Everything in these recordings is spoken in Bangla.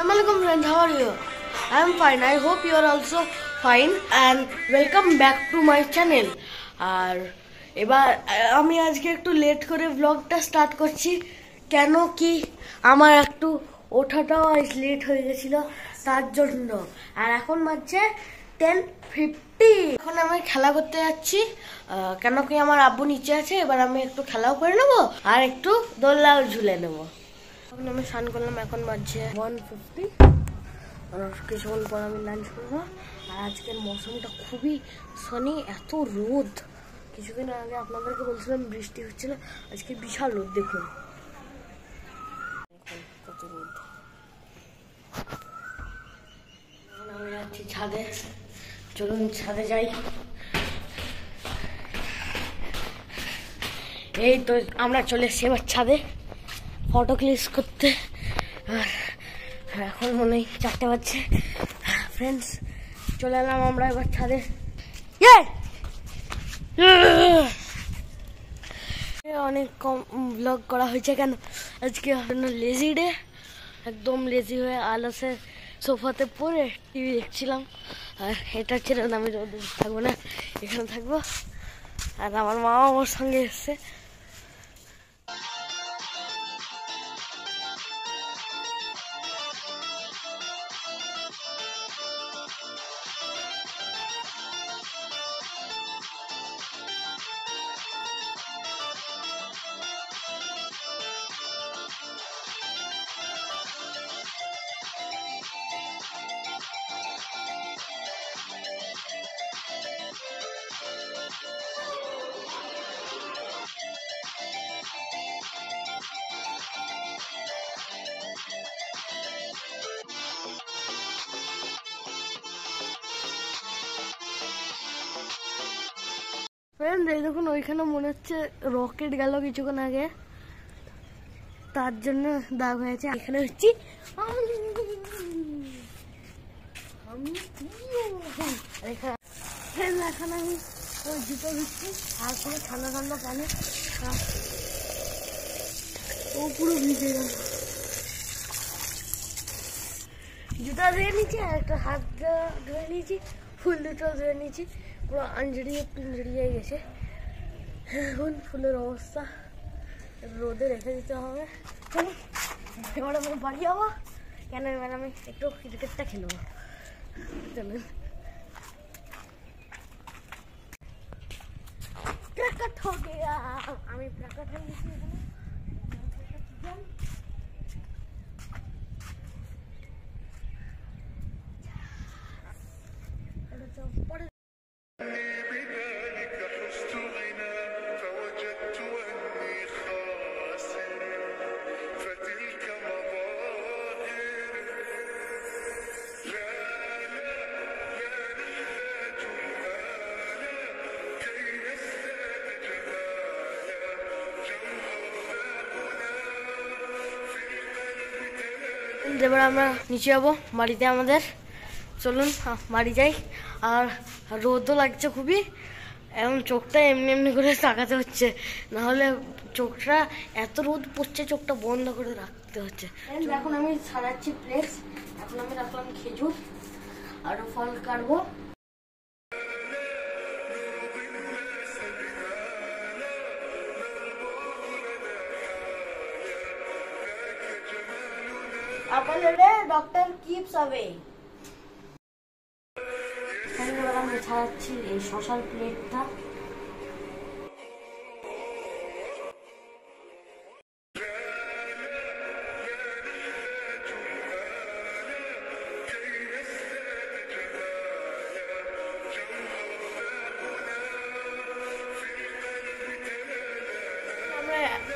Assalamualaikum friends, how are you? I am fine. I hope you are also fine and welcome back to my channel. আর এবার আমি আজকে একটু লেট করে ব্লগটা স্টার্ট করছি, কেন কি আমার একটু ওঠাটাও আজ লেট হয়ে গেছিল তার জন্য। আর এখন বাজছে 10:50। এখন আমি খেলা করতে যাচ্ছি, কেন কি আমার আব্বু নিচে আছে। এবার আমি একটু খেলাও করে নেবো আর একটু দোলনাও ঝুলে নেবো। এখন আমি স্নান করলাম, এখন বাজছে 1:50 আর কিছুক্ষণ পর আমি লাঞ্চ করবো। আর আজকের মৌসুমটা খুবই সানি, এত রোদ। কিছুদিন আগে আপনাদেরকে বলছিলাম বৃষ্টি হচ্ছিল, আজকে বিশাল রোদ। দেখুন কত রোদ। এখন আমি যাচ্ছি ছাদে, চলুন ছাদে যাই। এই তো আমরা চলে এসেছি এবার ছাদে ফটো ক্লিক করতে। আর এখন মনে হয় 4টে বাজছে। ফ্রেন্ডস চলে এলাম আমরা এবার ছাদে। অনেক কম ব্লগ করা হয়েছে, কেন আজকে লেজি ডে। একদম লেজি হয়ে আলসে সোফাতে পড়ে টিভি দেখছিলাম। আর এটা ছেড়ে আমি থাকবো না, এখানে থাকবো। আর আমার মাও আমার সঙ্গে এসছে। এই দেখুন ওইখানে মনে হচ্ছে রকেট গেল কিছুক্ষণ আগে, তার জন্য দাগ হয়েছে। এখানে হচ্ছি এখন আমি ওই জুতো দিচ্ছি আর পুরো ঠান্ডা ঠান্ডা পানি, ও পুরো ভিজে গেল। জুতা ধুয়ে নিচ্ছি আর একটা হাত ধুয়ে নিয়েছি, ফুল দুটো ধুয়ে নিয়েছি। পুরো আঞ্জড়িয়ে পিঞ্জড়িয়ে গেছে। এখন ফুলের অবস্থা রোদে রেখে দিতে হবে। এবার আমি বাড়ি যাবো, কেন এবার আমি একটু ক্রিকেটটা খেলবো। চলুন প্রকট হয়ে গেয়া, আমি প্রকট হয়ে গেছি এখানে। পরে এবার আমরা নিচে যাবো বাড়িতে আমাদের। চলুন বাড়ি যাই। আর রোদও লাগছে খুবই, এখন চোখটা এমনি এমনি করে তাকাতে হচ্ছে, নাহলে চোখটা এত রোদ পড়ছে চোখটা বন্ধ করে রাখতে হচ্ছে। এখন আমি সারাচ্ছি প্লেট। এখন আমি রাখলাম খেজুর, আরো ফল কাটবো। Doctor keeps away. এবার আমি ছাড়াচ্ছি এই শশার প্লেটটা।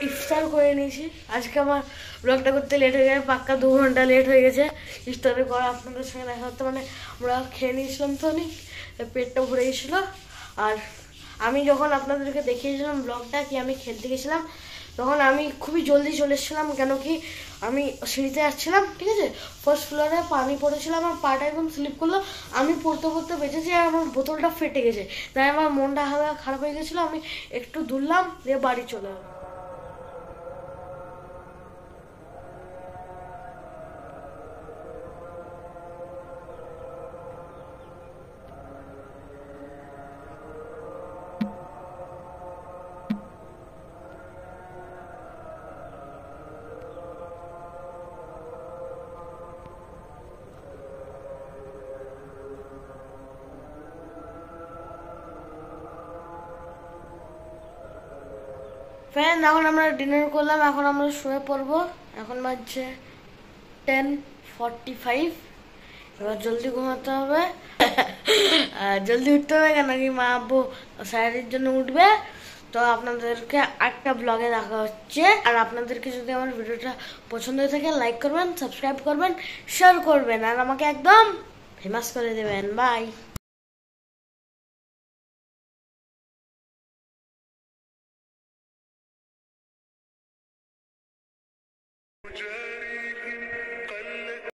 ইফতার করে নিয়েছি। আজকে আমার ব্লগটা করতে লেট হয়ে গেছে, পাক্কা 2 ঘন্টা লেট হয়ে গেছে। ইফতারের পর আপনাদের সঙ্গে দেখা হতো, মানে আমরা খেয়ে নিয়েছিলাম তো অনেক, পেটটা ভরে গেছিল। আর আমি যখন আপনাদেরকে দেখিয়েছিলাম ব্লগটা কি আমি খেলতে গেছিলাম, তখন আমি খুবই জলদি চলে এসেছিলাম, কেন কি আমি সিঁড়িতে যাচ্ছিলাম, ঠিক আছে, ফার্স্ট ফ্লোরে পানি পড়েছিলাম, আমার পাটা একদম স্লিপ করলো, আমি পড়তে পড়তে বেঁচেছি আর আমার বোতলটা ফেটে গেছে। তাই আমার মনটা হালকা খারাপ হয়ে গেছিলো, আমি একটু দুললাম দিয়ে বাড়ি চলে এলাম। ফ্রেন্ড, এখন আমরা ডিনার করলাম, এখন আমরা শুয়ে পড়বো। এখন বাজছে 10:45। এবার জলদি ঘুমাতে হবে। জলদি উঠতে হবে, কেন কি মা আব্বু স্যারের জন্য উঠবে। তো আপনাদেরকে একটা ব্লগে দেখা হচ্ছে। আর আপনাদেরকে যদি আমার ভিডিওটা পছন্দ হয়ে থাকে, লাইক করবেন, সাবস্ক্রাইব করবেন, শেয়ার করবেন, আর আমাকে একদম ফেমাস করে দেবেন। বাই।